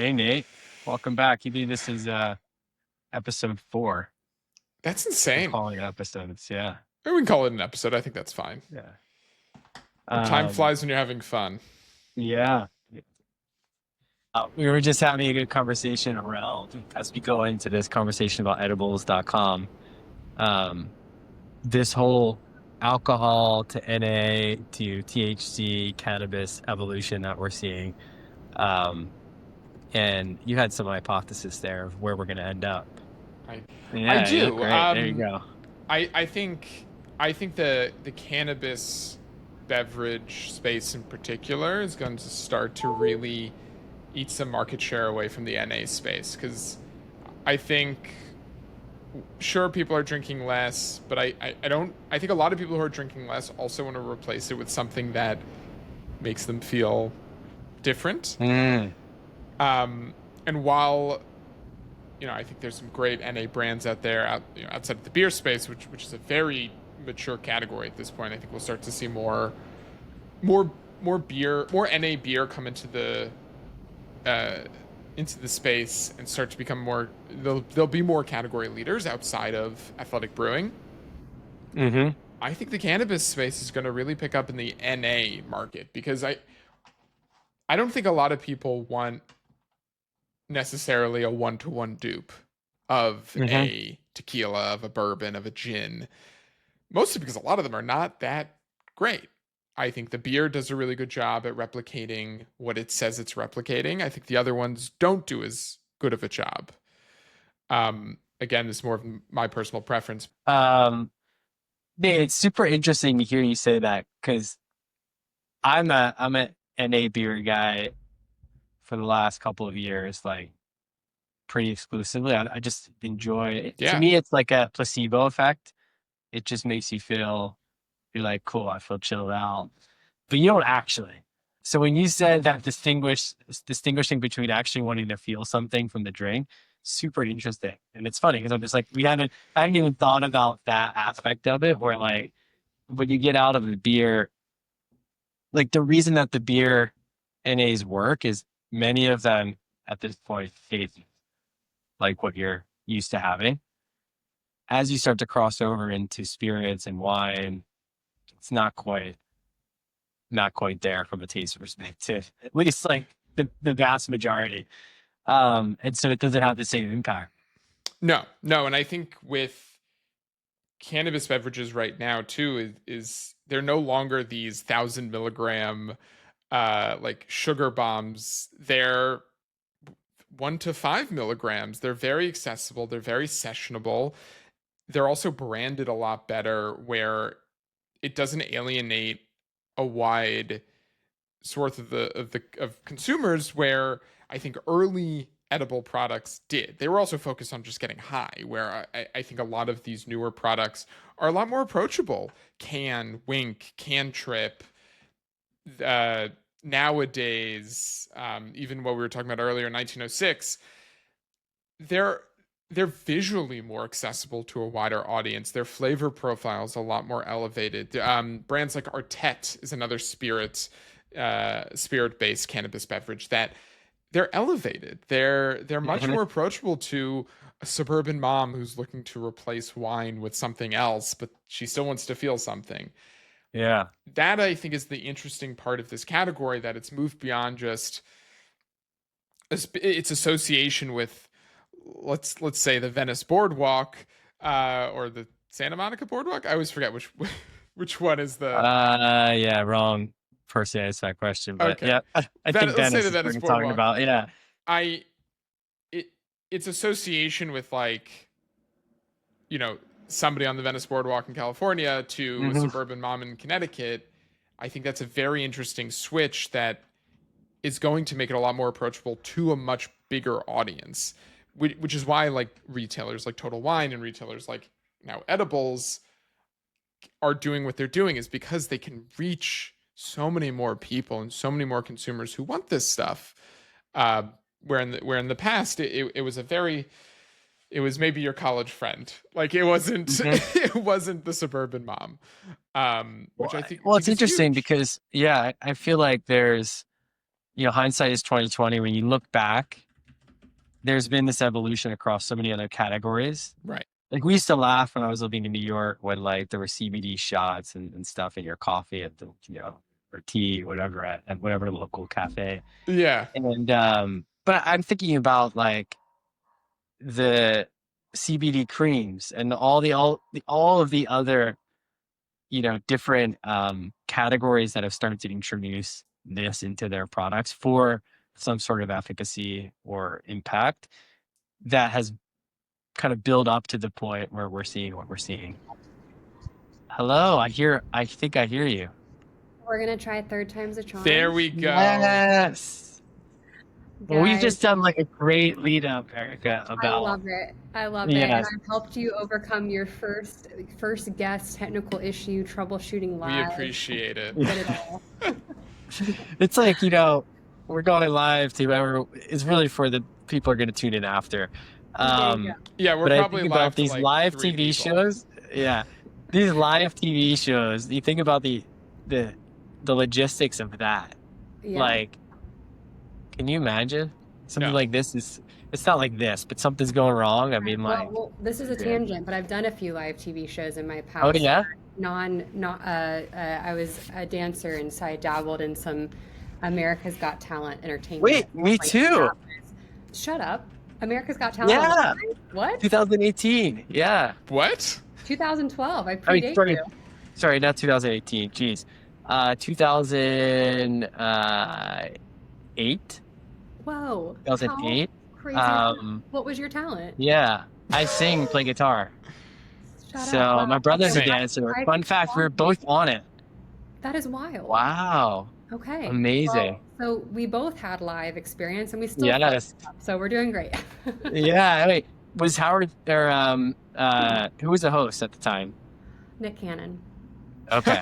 Hey Nate, welcome back. You think this is episode 4? That's I'm insane. calling it episodes. Yeah, Or we can call it an episode. I think that's fine. yeah, Time um, flies when you're having fun. yeah. We were just having a good conversation around as we go into this conversation about edibles.com. Um, this whole alcohol to NA to THC cannabis evolution that we're seeing. Um, and you had some hypothesis there of where we're going to end up. I I Yeah, you look do. great. There you go. I think the cannabis beverage space in particular is going to start to really eat some market share away from the NA space because I think sure people are drinking less, but I don't I think a lot of people who are drinking less also want to replace it with something that makes them feel different. Mm. Um, and while I think there's some great NA brands out there outside of the beer space, which is a very mature category at this point. I think we'll start to see more more beer, more NA beer come uh, into the space and start to become more. There'll be more category leaders outside of athletic brewing. Hmm. I think the cannabis space is going to really pick up in the NA market because I don't think a lot of people want necessarily a one-to-one dupe of Hmm. a tequila, of a bourbon, of a gin. Mostly because a lot of them are not that great. I think the beer does a really good job at replicating what it says it's replicating. I think the other ones don't do as good of a job. Again, this is more of my personal preference. Um, Man, it's super interesting to hear you say that because I'm a NA beer guy for the last couple of years, like pretty exclusively. I just enjoy it. To Yeah. me, it's like a placebo effect. It just makes you feel you're like, cool, I feel chilled out. But you don't actually. So when you said that distinguishing between actually wanting to feel something from the drink, super interesting. And it's funny because I'm just like, I hadn't even thought about that aspect of it where like when you get out of the beer, like the reason that the beer NAs work is many of them at this point taste like what you're used to having. As you start to cross over into spirits and wine, it's not quite there from a taste perspective. At least like the vast majority. And so it doesn't have the same impact. No, no. And I think with cannabis beverages right now, too, is they're no longer these 1,000 milligram like sugar bombs. They're 1 to 5 milligrams. They're very accessible. They're very sessionable. They're also branded a lot better where it doesn't alienate a wide swath of consumers where I think early edible products did. They were also focused on just getting high, where I think a lot of these newer products are a lot more approachable. Can, Wink, Can Trip, uh, nowadays, even what we were talking about earlier, 1906, they're they're visually more accessible to a wider audience. Their flavor profile is a lot more elevated. Brands like Artet is another spirit-based cannabis beverage that they're elevated. They're much Mhm. more approachable to a suburban mom who's looking to replace wine with something else, but she still wants to feel something. Yeah. That I think is the interesting part of this category, that it's moved beyond just its association with let's say the Venice Boardwalk or the Santa Monica Boardwalk. I always forget which which one is the Yeah, wrong person to ask that question. But okay. yeah, I think Let's say Dennis the is what Venice you're talking Boardwalk. about. Yeah. I it its association with like you know somebody on the Venice Boardwalk in California to a Hmm. suburban mom in Connecticut. I think that's a very interesting switch that is going to make it a lot more approachable to a much bigger audience, which is why like retailers like Total Wine and retailers like now Edibles are doing what they're doing, is because they can reach so many more people and so many more consumers who want this stuff. Uh, where in the past it was a very it was maybe your college friend, like it wasn't Hmm. it wasn't the suburban mom, Well, which I it's think is interesting huge. because yeah, I feel like there's hindsight is 2020. When you look back, there's been this evolution across so many other categories. Right. Like we used to laugh when I was living in New York when like there were CBD shots and stuff in your coffee at the, or tea, whatever, at whatever local cafe. Yeah. And but I'm thinking about like the CBD creams and all of the other, different categories that have started to introduce this into their products for some sort of efficacy or impact that has kind of build up to the point where we're seeing what we're seeing. Hello, I think I hear you. We're gonna try third time's a There charm. we go. Yes. Well, we've Guys, just done like a great lead up, Erica, I about love it. I love it. And yes. I've helped you overcome your first guest technical issue, troubleshooting We live. appreciate it. Did it all. It's like, we're going live to whoever is really for the people who are going to tune in after. There you go. Yeah, we're But I probably think live about to these like live 3 TV people. shows. Yeah, these live TV shows. You think about the logistics of that. Yeah. Like, can you imagine something No. like this? It's not like this, but something's going wrong. I mean, like, well, this is a yeah. tangent, but I've done a few live TV shows in my past. Oh yeah. I was a dancer, and so I dabbled in some America's Got Talent entertainment. Wait, me like too. that. Shut up. America's Got Talent. Yeah. What? 2018. Yeah. What? 2012. I I mean, predate you. sorry, not 2018. Jeez. 2008. Whoa. 2008. How crazy. What was your talent? Yeah, I sing, play guitar. Shut So up. Wow. my brother's a Okay. dancer. Fun fact, we were both on it. That is wild. Wow. Okay. Amazing. Well, so we both had live experience, and we still Yes. fucked up, so we're doing great. Yeah. Wait, was Howard or who was the host at the time? Nick Cannon. Okay.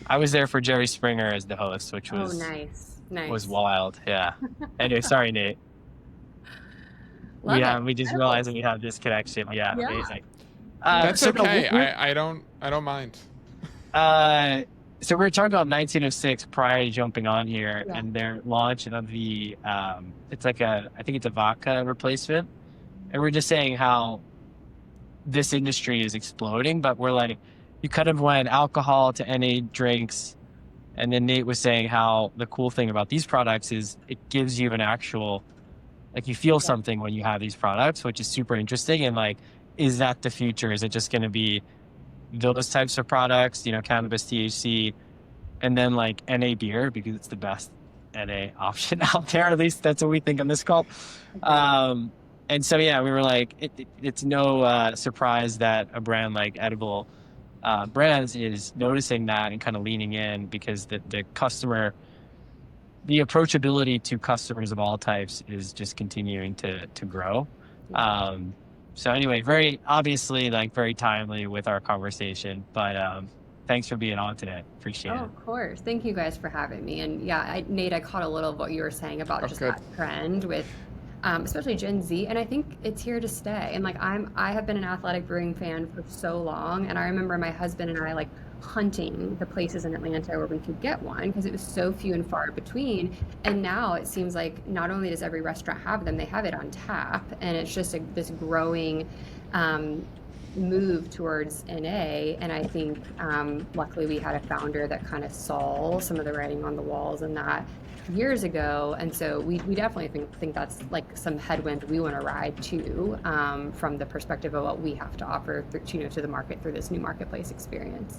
I was there for Jerry Springer as the host, which Oh, was nice. wild. Yeah. Anyway, sorry, Nate. Love it. We just realized that we have this connection. Yeah, Yeah. amazing. That's so okay. we're- I don't mind. So we were talking about 1906 prior to jumping on here, Yeah. and their launch of the it's like I think it's a vodka replacement, and we're just saying how this industry is exploding, but we're like, you kind of went alcohol to NA drinks, and then Nate was saying how the cool thing about these products is it gives you an actual, like, you feel something when you have these products, which is super interesting. And like, is that the future? Is it just going to be those types of products, cannabis, THC, and then like NA beer because it's the best NA option out there? At least that's what we think on this call. And so, yeah, we were like, it's no surprise that a brand like Edible Brands is noticing that and kind of leaning in, because the customer, the approachability to customers of all types is just continuing to grow. So anyway, very obviously, like, very timely with our conversation, but thanks for being on today. Appreciate it. Of course. Thank you guys for having me. And yeah, Nate, I caught a little of what you were saying about just good. that trend with especially Gen Z, and I think it's here to stay. And like I have been an athletic brewing fan for so long, and I remember my husband and I like hunting the places in Atlanta where we could get one because it was so few and far between. And now it seems like not only does every restaurant have them, they have it on tap, and it's just this growing move towards NA. And I think luckily we had a founder that kind of saw some of the writing on the walls and that years ago, and so we definitely think that's like some headwind we want to ride too, from the perspective of what we have to offer to the market through this new marketplace experience.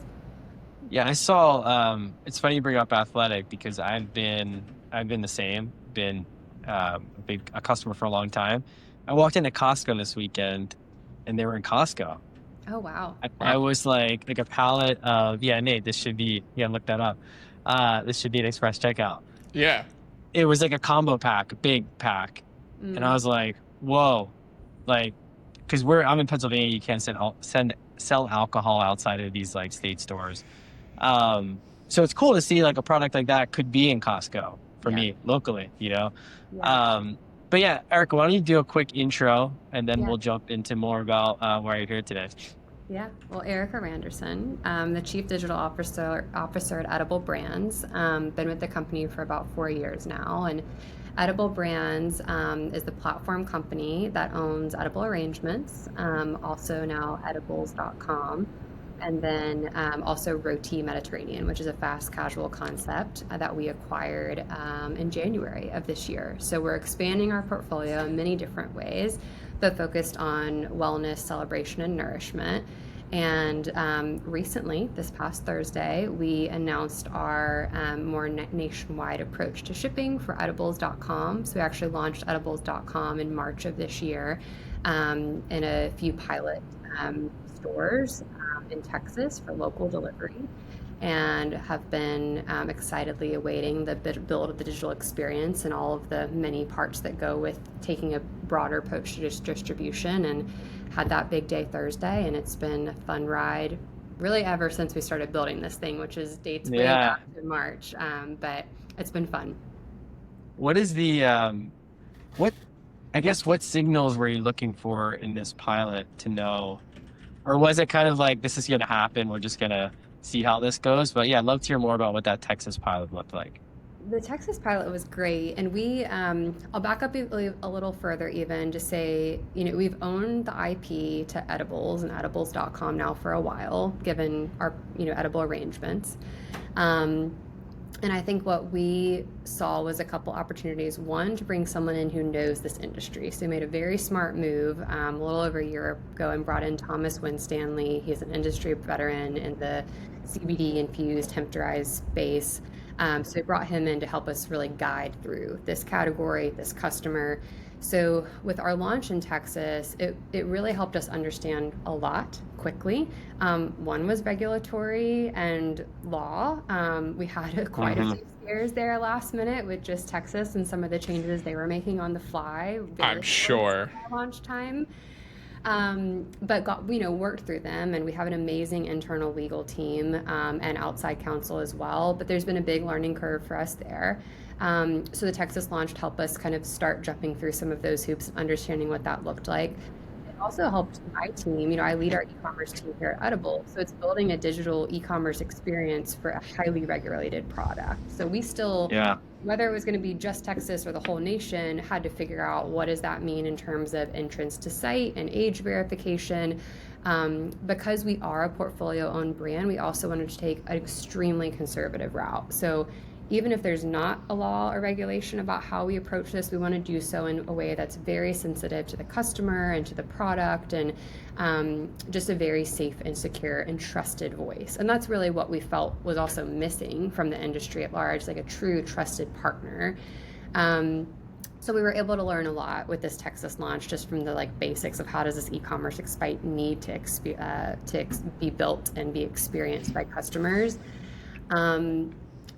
Yeah, I saw. It's funny you bring up athletic because I've been the same. Been a customer for a long time. I walked into Costco this weekend, and they were in Costco. Oh wow! I was like a pallet of Nate. This should be look that up. This should be an express checkout. Yeah. It was like a combo pack, a big pack, and I was like, whoa, like, because I'm in Pennsylvania, you can't sell alcohol outside of these like state stores. So it's cool to see like a product like that could be in Costco for me locally, Yeah. But yeah, Erica, why don't you do a quick intro, and then Yeah. we'll jump into more about why you're here today. Yeah, well, Erica Randerson, the Chief Digital Officer at Edible Brands. Been with the company for about 4 years now, and Edible Brands is the platform company that owns Edible Arrangements, also now edibles.com. And then also Roti Mediterranean, which is a fast casual concept that we acquired in January of this year. So we're expanding our portfolio in many different ways, but focused on wellness, celebration, and nourishment. And recently, this past Thursday, we announced our more nationwide approach to shipping for edibles.com. So we actually launched edibles.com in March of this year in a few pilot stores in Texas for local delivery, and have been excitedly awaiting the build of the digital experience and all of the many parts that go with taking a broader approach to distribution, and had that big day Thursday, and it's been a fun ride really ever since we started building this thing, which is dates way Yeah. back in March, but it's been fun. What is the what I guess what signals were you looking for in this pilot to know, or was it kind of like this is going to happen, we're just going to see how this goes? But yeah, I'd love to hear more about what that Texas pilot looked like. The Texas pilot was great, and we I'll back up a little further even to say, we've owned the IP to edibles and edibles.com now for a while, given our edible arrangements. And I think what we saw was a couple opportunities. One, to bring someone in who knows this industry. So we made a very smart move a little over a year ago and brought in Thomas Winstanley. He's an industry veteran in the CBD infused hemp-derived space. So we brought him in to help us really guide through this category, this customer. So with our launch in Texas, it really helped us understand a lot quickly. One was regulatory and law. We had quite a few scares there last minute with just Texas and some of the changes they were making on the fly. I'm sure. Launch time. But worked through them, and we have an amazing internal legal team and outside counsel as well. But there's been a big learning curve for us there. So the Texas launch helped us kind of start jumping through some of those hoops, understanding what that looked like. It also helped my team. I lead our e-commerce team here at Edible, so it's building a digital e-commerce experience for a highly regulated product. So we still, whether it was going to be just Texas or the whole nation, had to figure out what does that mean in terms of entrance to site and age verification. Because we are a portfolio-owned brand, we also wanted to take an extremely conservative route. So even if there's not a law or regulation about how we approach this, we want to do so in a way that's very sensitive to the customer and to the product, and just a very safe and secure and trusted voice. And that's really what we felt was also missing from the industry at large, like a true trusted partner. So we were able to learn a lot with this Texas launch, just from the basics of how does this e-commerce site need to be built and be experienced by customers.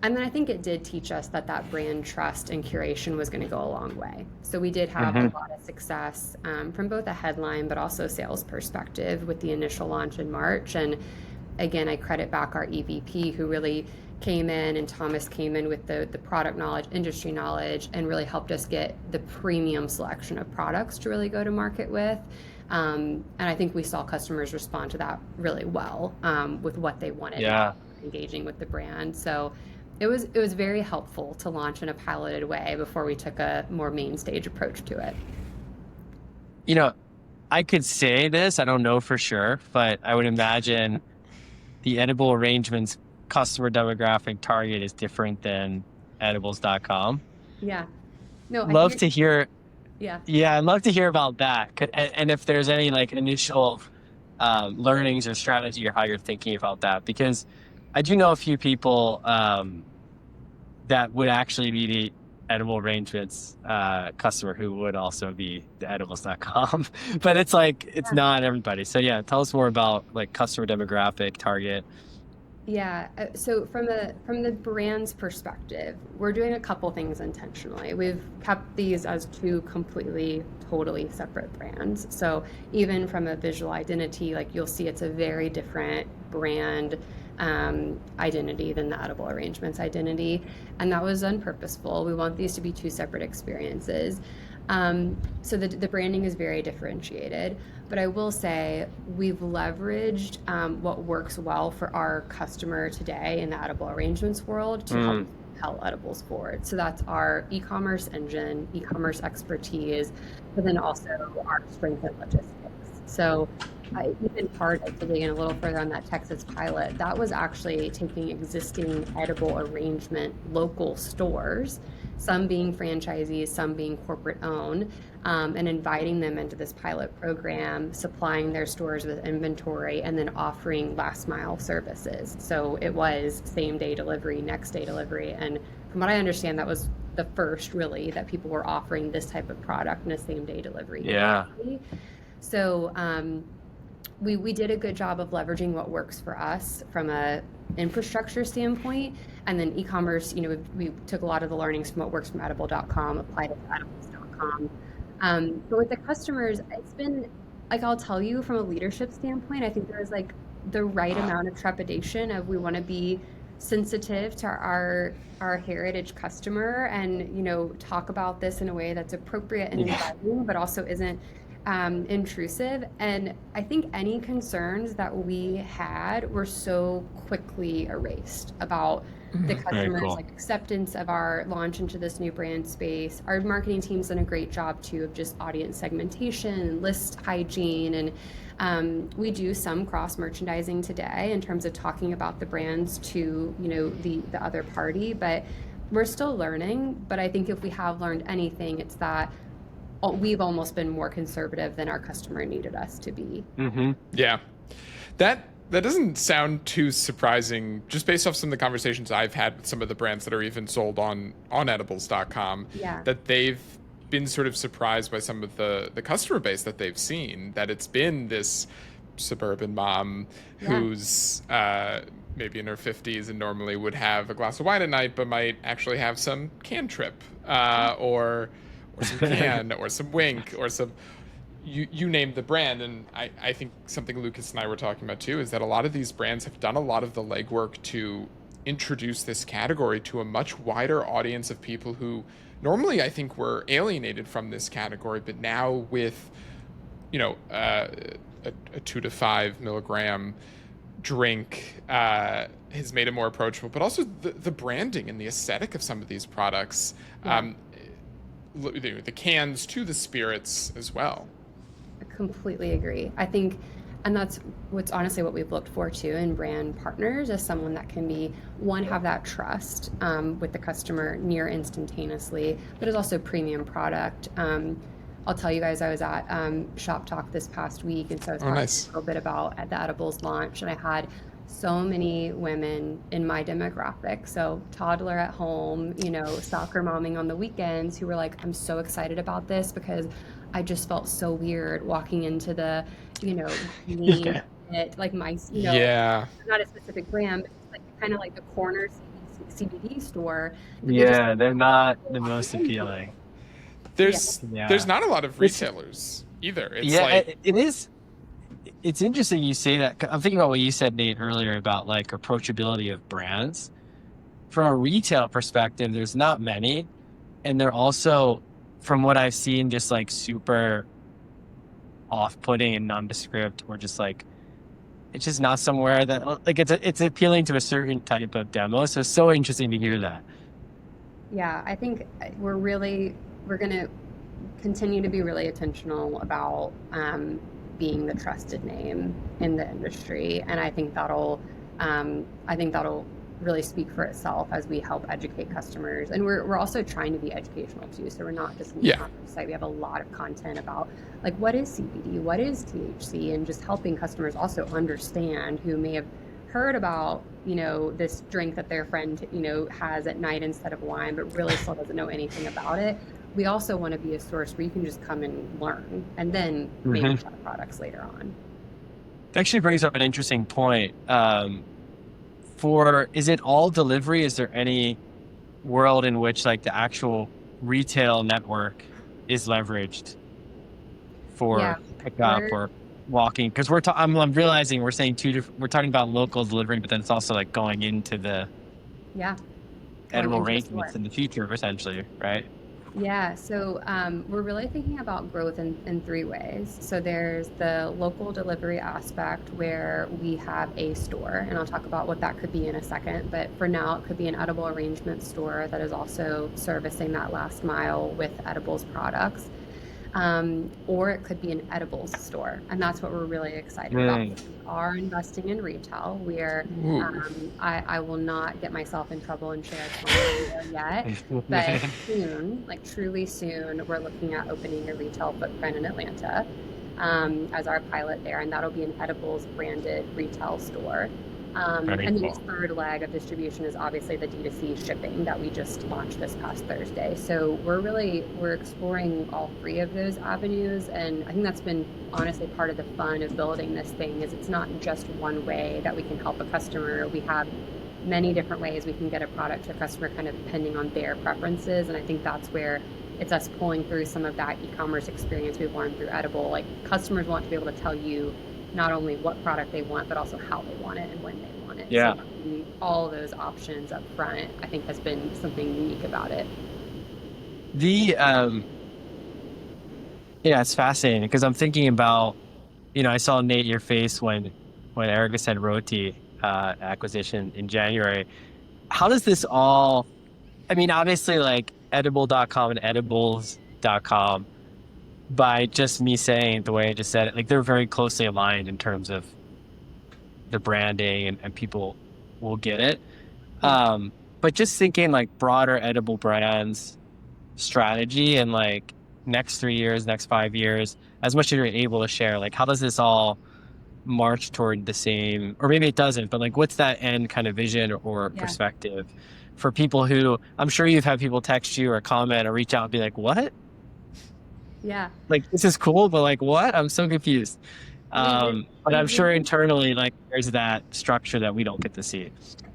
And then I think it did teach us that brand trust and curation was going to go a long way. So we did have a lot of success from both a headline but also sales perspective with the initial launch in March. And again, I credit back our EVP who really came in, and Thomas came in with the product knowledge, industry knowledge, and really helped us get the premium selection of products to really go to market with. And I think we saw customers respond to that really well with what they wanted, engaging with the brand. So it was very helpful to launch in a piloted way before we took a more main stage approach to it. I could say this, I don't know for sure, but I would imagine the edible arrangements customer demographic target is different than edibles.com. Yeah. No, I'd love to hear about that. And if there's any initial learnings or strategy or how you're thinking about that, because I do know a few people that would actually be the edible arrangements customer who would also be the edibles.com, but it's not everybody. So tell us more about customer demographic target. Yeah. So from the brand's perspective, we're doing a couple things intentionally. We've kept these as two completely, totally separate brands. So even from a visual identity, you'll see it's a very different brand identity than the edible arrangements identity. And that was unpurposeful. We want these to be two separate experiences. So the branding is very differentiated, but I will say we've leveraged what works well for our customer today in the edible arrangements world to help propel edibles forward. So that's our e-commerce engine, e-commerce expertise, but then also our strength in logistics. So even part of dig in a little further on that Texas pilot, that was actually taking existing edible arrangement local stores, some being franchisees, some being corporate owned, and inviting them into this pilot program, supplying their stores with inventory, and then offering last mile services. So it was same day delivery, next day delivery. And from what I understand, that was the first really that people were offering this type of product in a same day delivery. Yeah. So we did a good job of leveraging what works for us from a infrastructure standpoint, and then e-commerce, we took a lot of the learnings from what works from edible.com, applied it to edibles.com. But with the customers, it's been, like, I'll tell you from a leadership standpoint, I think there's like the right amount of trepidation of we want to be sensitive to our heritage customer and, talk about this in a way that's appropriate and inviting, but also isn't intrusive. And I think any concerns that we had were so quickly erased about the customers, like acceptance of our launch into this new brand space. Our marketing team's done a great job too of just audience segmentation and list hygiene, and we do some cross merchandising today in terms of talking about the brands to the other party, but we're still learning. But I think if we have learned anything, it's that we've almost been more conservative than our customer needed us to be. Yeah, that doesn't sound too surprising, just based off some of the conversations I've had with some of the brands that are even sold on edibles.com. Yeah. That they've been sort of surprised by some of the customer base that they've seen, that it's been this suburban mom who's maybe in her 50s and normally would have a glass of wine at night, but might actually have some Cantrip or some Can or some Wink or some, you name the brand. And I think something Lucas and I were talking about too is that a lot of these brands have done a lot of the legwork to introduce this category to a much wider audience of people who normally I think were alienated from this category, but now with a 2 to 5 milligram drink has made it more approachable, but also the branding and the aesthetic of some of these products. The cans to the spirits as well. I completely agree. I think, and that's what's honestly what we've looked for too in brand partners, as someone that can have that trust with the customer near instantaneously, but is also premium product. I'll tell you guys, I was at Shop Talk this past week, and so I was talking a little bit about the edibles launch, and I had so many women in my demographic, so toddler at home, soccer momming on the weekends, who were like, I'm so excited about this because I just felt so weird walking into the, like my, not a specific brand, but just like kind of like the corner CBD store. Yeah, they're not the most appealing. There's not a lot of retailers either. It's it is. It's interesting you say that. I'm thinking about what you said, Nate, earlier about like approachability of brands. From a retail perspective, there's not many. And they're also, from what I've seen, just like super off-putting and nondescript, or just like, it's just not somewhere that, like, it's appealing to a certain type of demo. So it's so interesting to hear that. Yeah, I think we're going to continue to be really intentional about being the trusted name in the industry, and I think that'll really speak for itself as we help educate customers. And we're also trying to be educational too, so we're not just on the site. We have a lot of content about like what is CBD, what is THC, and just helping customers also understand, who may have heard about this drink that their friend has at night instead of wine, but really still doesn't know anything about it. We also want to be a source where you can just come and learn, and then maybe try products later on. It actually brings up an interesting point. Is it all delivery? Is there any world in which like the actual retail network is leveraged for pickup or walking? Because I'm realizing we're saying we're talking about local delivery, but then it's also like going into the edible arrangements in the future, essentially, right? Yeah, so we're really thinking about growth in three ways. So there's the local delivery aspect where we have a store, and I'll talk about what that could be in a second. But for now, it could be an edible arrangement store that is also servicing that last mile with edibles products. Or it could be an edibles store, and that's what we're really excited about. Mm. We are investing in retail. Ooh. I will not get myself in trouble and share a timeline there yet, but soon, like truly soon, we're looking at opening a retail footprint in Atlanta as our pilot there, and that'll be an edibles branded retail store. Very And then the cool. third leg of distribution is obviously the D2C shipping that we just launched this past Thursday. So we're exploring all three of those avenues, and I think that's been honestly part of the fun of building this thing is it's not just one way that we can help a customer. We have many different ways we can get a product to a customer kind of depending on their preferences, and I think that's where it's us pulling through some of that e-commerce experience we've learned through Edible. Like customers want to be able to tell you not only what product they want, but also how they want it and when they want it. Yeah. So all of those options up front, I think has been something unique about it. The yeah, it's fascinating because I'm thinking about, I saw Nate your face when Erica said Roti acquisition in January. How does this all, I mean, obviously like edible.com and edibles.com, by just me saying it the way I just said it, like they're very closely aligned in terms of the branding and people will get it. Yeah. But just thinking like broader edible brands strategy and like next 3 years, next 5 years, as much as you're able to share, like how does this all march toward the same, or maybe it doesn't, but like what's that end kind of vision or Yeah. perspective for people who, I'm sure you've had people text you or comment or reach out and be like, what? Yeah. Like this is cool, but like what? I'm so confused. But We I'm sure really internally, like there's that structure that we don't get to see.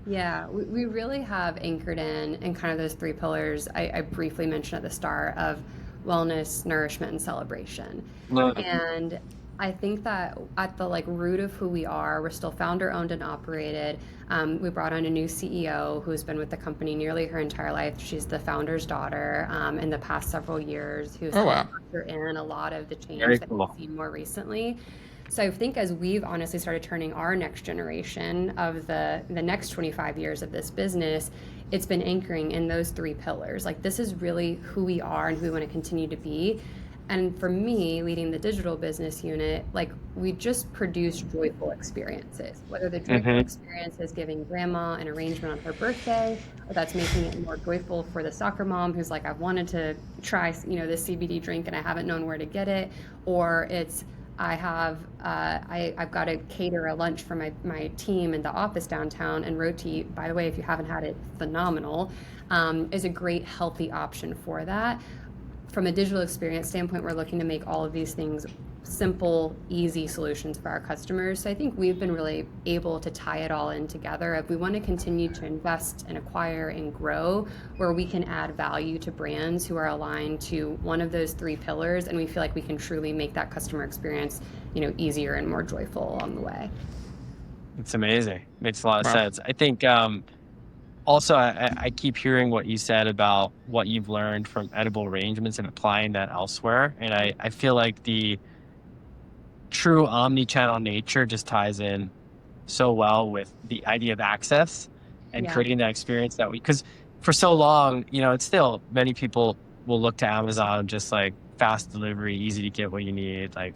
Yeah, we really have anchored in kind of those three pillars I briefly mentioned at the start of wellness, nourishment, and celebration. Mm. And I think that at the like root of who we are, we're still founder owned and operated. We brought on a new CEO who's been with the company nearly her entire life. She's the founder's daughter in the past several years, who's Oh helped wow. usher in a lot of the change Very that we've cool. seen more recently. So I think as we've honestly started turning our next generation of the next 25 years of this business, it's been anchoring in those three pillars. Like this is really who we are and who we want to continue to be. And for me, leading the digital business unit, like we just produce joyful experiences, whether the joyful Hmm. experience is giving grandma an arrangement on her birthday, or that's making it more joyful for the soccer mom who's like, I've wanted to try, this CBD drink and I haven't known where to get it, or it's I've got to cater a lunch for my team in the office downtown, and Roti, by the way, if you haven't had it, phenomenal, is a great healthy option for that. From a digital experience standpoint, we're looking to make all of these things simple, easy solutions for our customers. So I think we've been really able to tie it all in together. If we want to continue to invest and acquire and grow, where we can add value to brands who are aligned to one of those three pillars, and we feel like we can truly make that customer experience, easier and more joyful along the way. It's amazing. Makes a lot of Wow. sense. I think also I keep hearing what you said about what you've learned from edible arrangements and applying that elsewhere. And I feel like the true omni-channel nature just ties in so well with the idea of access and Yeah. creating that experience that because for so long, it's still many people will look to Amazon just like fast delivery, easy to get what you need. Like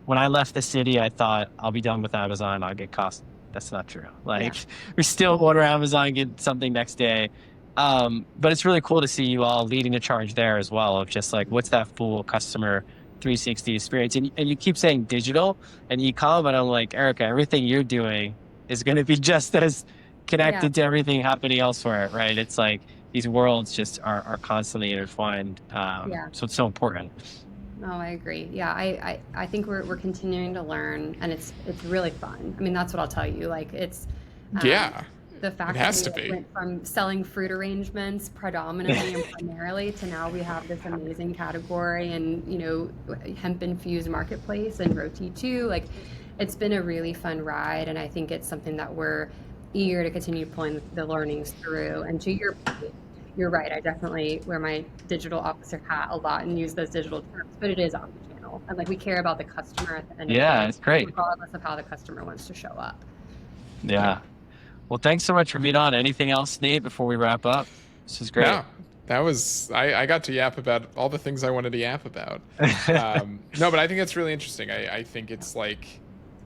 when I left the city, I thought I'll be done with Amazon, I'll get cost. That's not true. Yeah. Like we still order Amazon, get something next day. But it's really cool to see you all leading the charge there as well of just like what's that full customer 360 experience. And you keep saying digital and e-com, but I'm like, Erica, everything you're doing is going to be just as Yeah. connected to everything happening elsewhere, right? It's like these worlds just are constantly intertwined. Yeah. So it's so important. No, I agree. Yeah, I think we're continuing to learn, and it's really fun. I mean, that's what I'll tell you. Like um, Yeah. the It fact that has we to be. went from selling fruit arrangements predominantly and primarily to now we have this amazing category and hemp infused marketplace and roti too. Like it's been a really fun ride, and I think it's something that we're eager to continue pulling the learnings through. And to your point, you're right. I definitely wear my digital officer hat a lot and use those digital terms, but it is omnichannel. And like we care about the customer at the end of the Yeah, day, it's great. regardless of how the customer wants to show up. Yeah. Well, thanks so much for being on. Anything else, Nate, before we wrap up? This is great. No, that was I got to yap about all the things I wanted to yap about. No, but I think it's really interesting. I think it's like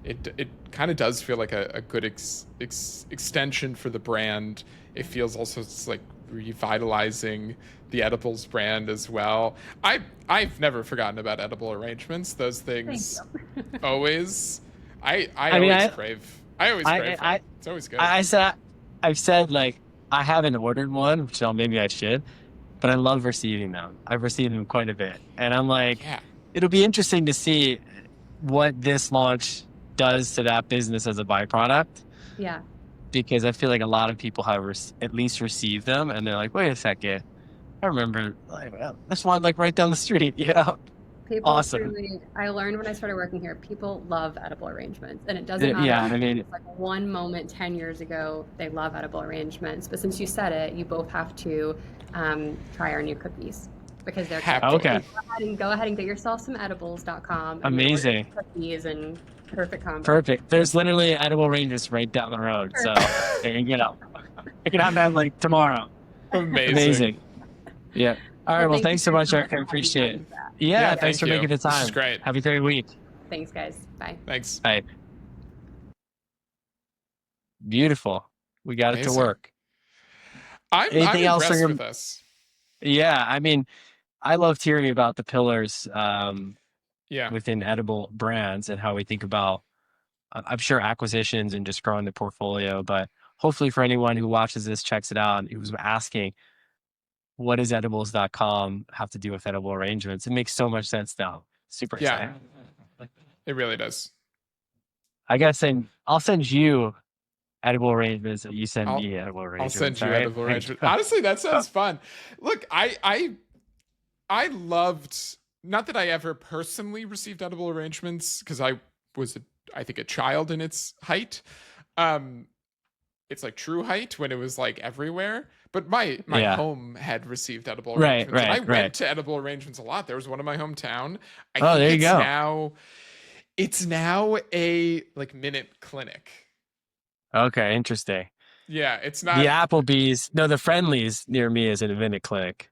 it kind of does feel like a good extension for the brand. It feels also it's like revitalizing the edibles brand as well. I've never forgotten about edible arrangements. Those Thank things you. always I mean, always crave. I always crave them. It's always good. I've said like I haven't ordered one, which maybe I should, but I love receiving them. I've received them quite a bit, and I'm like, Yeah. it'll be interesting to see what this launch does to that business as a byproduct. Yeah. Because I feel like a lot of people have at least received them, and they're like, wait a second, I remember like this one like right down the street. Yeah, People awesome. truly, I learned when I started working here, people love edible arrangements. And it doesn't matter Yeah, if I mean, it's like one moment 10 years ago, they love edible arrangements. But since you said it, you both have to try our new cookies because they're Happily. Okay. Go ahead and get yourself some edibles.com. Amazing. Cookies and perfect combo. Perfect. There's literally edible ranges right down the road. So you know, you can have that like tomorrow. Amazing. Yeah. All right. Well, thank you thanks so for much. I having appreciate it. me. Yeah. thank Thanks for you. making the time. This is great. Have a great week. Thanks, guys. Bye. Thanks. Bye. Beautiful. We got it to Amazing. work. I'm Anything else on impressed your- with us. Yeah. I mean, I loved hearing about the pillars Yeah. within edible brands and how we think about, I'm sure, acquisitions and just growing the portfolio. But hopefully for anyone who watches this, checks it out, and who's asking, what does edibles.com have to do with edible arrangements? It makes so much sense now. Super Yeah. exciting. It really does. I gotta send. I'll send you edible arrangements, and you send me edible I'll arrangements. send you all right? edible arrangement. Honestly, that sounds fun. Look, I loved, not that I ever personally received edible arrangements because I was I think a child in its height. It's like true height when it was like everywhere. But my Yeah. home had received edible Right, arrangements. and I right. went to edible arrangements a lot. There was one in my hometown. I Oh, think there you it's go. now it's now a like minute clinic. Okay, interesting. Yeah, it's not. The Applebee's, no, the Friendlies near me is in a minute clinic.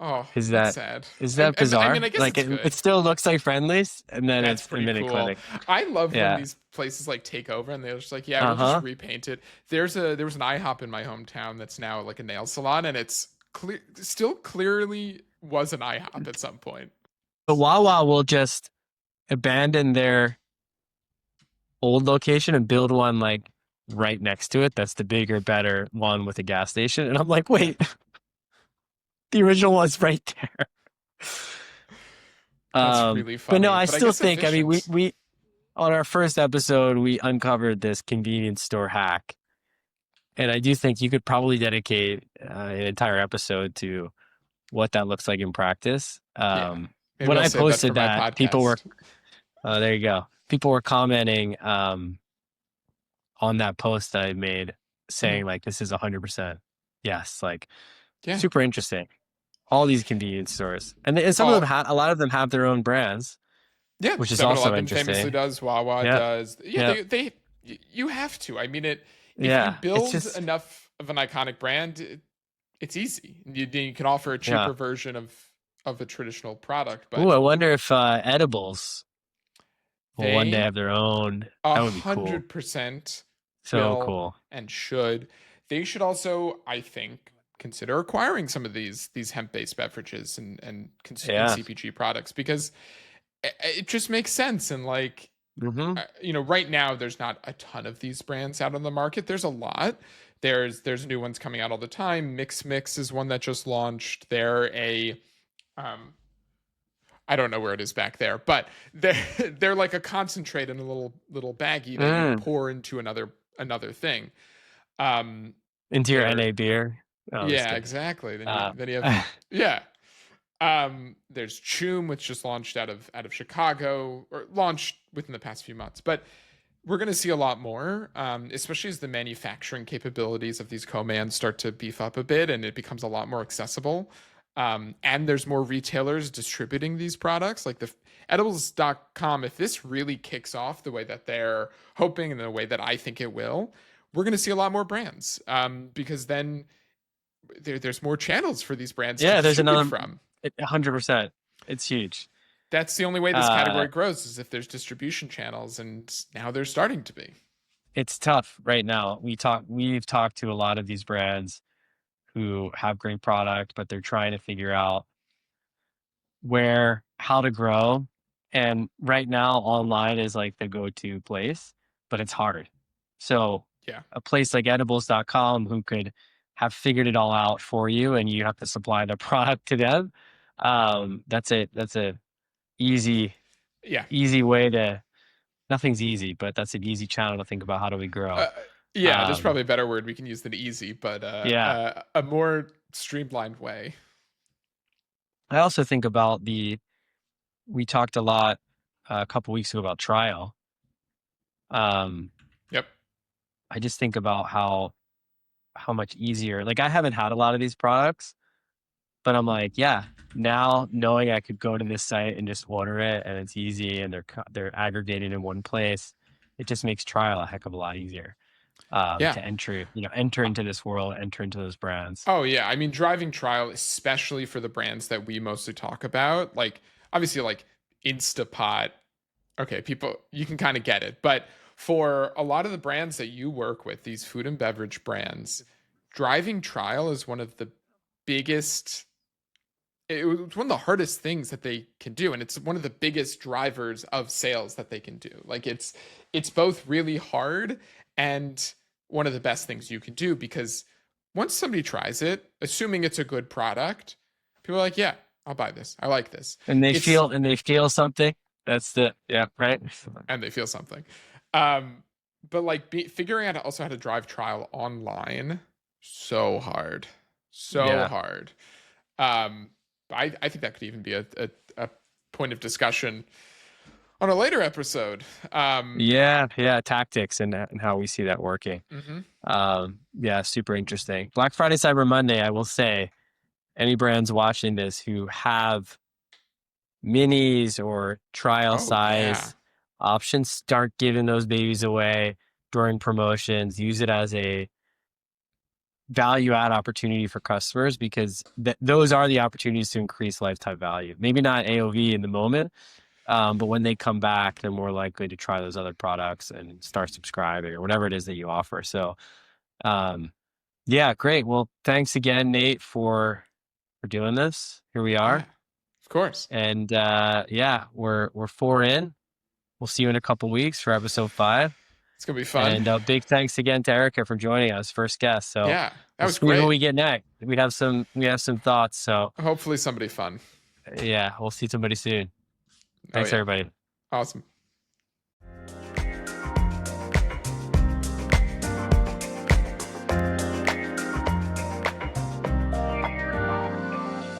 Oh, Is that's that sad. is that bizarre? I mean, I guess like it's good. it still looks like Friendlies, and then That's it's a pretty minute cool. clinic. I love Yeah. when these places like take over and they're just like, yeah, we'll Uh-huh. just repaint it. There was an IHOP in my hometown that's now like a nail salon, and it's still clearly was an IHOP at some point. The Wawa will just abandon their old location and build one like right next to it. That's the bigger, better one with a gas station. And I'm like, wait, the original one's right there. That's really funny. But no, I But I still guess think, I mean, efficient. we on our first episode, we uncovered this convenience store hack. And I do think you could probably dedicate an entire episode to what that looks like in practice. Maybe When I'll I save that posted for my that, people were, podcast. there you go. People were commenting on that post that I made saying like, this is 100%. Yes. Like super interesting. All these convenience stores. And some of them a lot of them have their own brands. Yeah, which is also 7-Eleven interesting. famously does. Wawa does. Yeah, they you have to. I mean, if you build enough of an iconic brand, it's easy. You can offer a cheaper version of a traditional product. But I wonder if edibles will one day have their own. That would be cool. 100% So cool. And should. They should also, I think, consider acquiring some of these hemp-based beverages and CPG products, because it just makes sense. And like, right now there's not a ton of these brands out on the market. There's a lot. There's new ones coming out all the time. Mix is one that just launched. They're a I don't know where it is back there, but they're like a concentrate in a little baggie that you pour into another thing. Into your NA beer. Oh, yeah, exactly. Then you have there's Choom, which just launched out of Chicago, or launched within the past few months. But We're going to see a lot more, especially as the manufacturing capabilities of these co-mans start to beef up a bit and it becomes a lot more accessible. And there's more retailers distributing these products. Like the edibles.com, if this really kicks off the way that they're hoping and the way that I think it will, we're going to see a lot more brands, because then there's more channels for these brands to There's distribute another from. 100%. It's huge. That's the only way this category grows, is if there's distribution channels, and now they're starting to be. It's tough right now. We've talked to a lot of these brands who have great product, but they're trying to figure out how to grow. And right now online is like the go-to place, but it's hard. So Yeah. a place like edibles.com who could have figured it all out for you and you have to supply the product to them. That's a easy way to, nothing's easy, but that's an easy channel to think about. How do we grow? There's probably a better word we can use than easy, but a more streamlined way. I also think about we talked a lot a couple weeks ago about trial. Yep. I just think about how much easier, like I haven't had a lot of these products, but I'm like, now knowing I could go to this site and just order it and it's easy and they're aggregated in one place, it just makes trial a heck of a lot easier. To enter into this world, enter into those brands. Oh yeah. I mean, driving trial, especially for the brands that we mostly talk about, like obviously like Instapot. Okay, people, you can kind of get it. But for a lot of the brands that you work with, these food and beverage brands, driving trial is one of the biggest, it's one of the hardest things that they can do. And it's one of the biggest drivers of sales that they can do. Like it's both really hard and one of the best things you can do, because once somebody tries it, assuming it's a good product, people are like, yeah, I'll buy this. I like this. And they feel something. That's right. And they feel something. But like figuring out also how to drive trial online, so hard. Hard. I think that could even be a point of discussion on a later episode. Tactics and how we see that working. Super interesting. Black Friday, Cyber Monday, I will say, any brands watching this who have minis or trial size options, start giving those babies away during promotions. Use it as a value add opportunity for customers, because those are the opportunities to increase lifetime value. Maybe not AOV in the moment, but when they come back, they're more likely to try those other products and start subscribing or whatever it is that you offer. So, great. Well, thanks again, Nate, for doing this. Here we are. Yeah, of course. And we're 4 in. We'll see you in a couple weeks for episode 5. It's gonna be fun. And big thanks again to Erica for joining us, first guest. So that was great. When we get next, we have some thoughts. So hopefully somebody fun. We'll see somebody soon. Thanks everybody. Awesome.